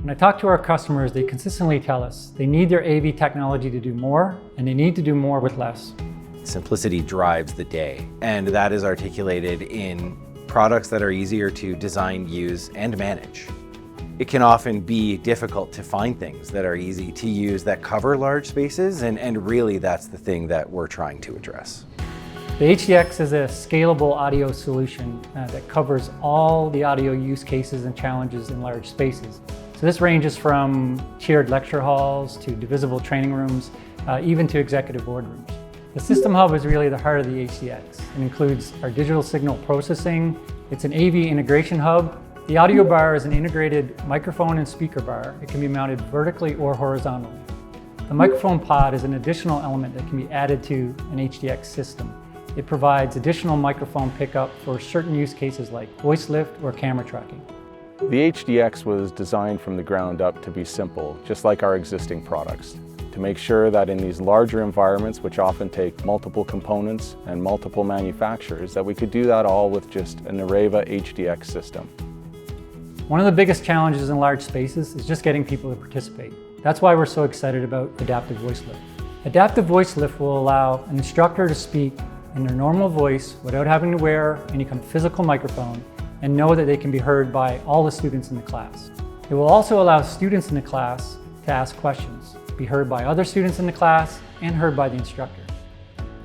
When I talk to our customers, they consistently tell us they need their AV technology to do more, and they need to do more with less. Simplicity drives the day, and that is articulated in products that are easier to design, use, and manage. It can often be difficult to find things that are easy to use that cover large spaces, and really that's the thing that we're trying to address. The HDX is a scalable audio solution that covers all the audio use cases and challenges in large spaces. So this ranges from tiered lecture halls to divisible training rooms, even to executive boardrooms. The System Hub is really the heart of the HDX. It includes our digital signal processing. It's an AV integration hub. The audio bar is an integrated microphone and speaker bar. It can be mounted vertically or horizontally. The microphone pod is an additional element that can be added to an HDX system. It provides additional microphone pickup for certain use cases like voice lift or camera tracking. The HDX was designed from the ground up to be simple, just like our existing products, to make sure that in these larger environments, which often take multiple components and multiple manufacturers, that we could do that all with just a Nureva HDX system. One of the biggest challenges in large spaces is just getting people to participate. That's why we're so excited about Adaptive Voice Lift. Adaptive Voice Lift will allow an instructor to speak in their normal voice without having to wear any kind of physical microphone and know that they can be heard by all the students in the class. It will also allow students in the class to ask questions, be heard by other students in the class, and heard by the instructor.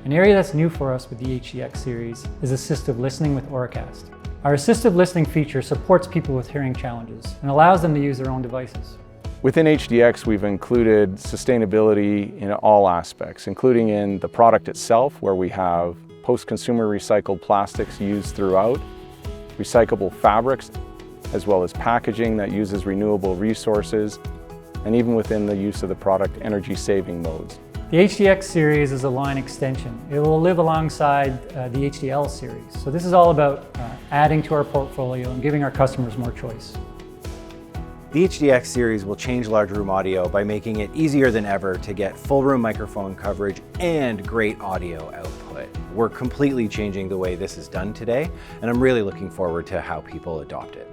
An area that's new for us with the HDX series is assistive listening with Auracast. Our assistive listening feature supports people with hearing challenges and allows them to use their own devices. Within HDX, we've included sustainability in all aspects, including in the product itself, where we have post-consumer recycled plastics used throughout, recyclable fabrics, as well as packaging that uses renewable resources, and even within the use of the product, energy-saving modes. The HDX series is a line extension. It will live alongside the HDL series. So this is all about adding to our portfolio and giving our customers more choice. The HDX series will change large room audio by making it easier than ever to get full room microphone coverage and great audio output. We're completely changing the way this is done today, and I'm really looking forward to how people adopt it.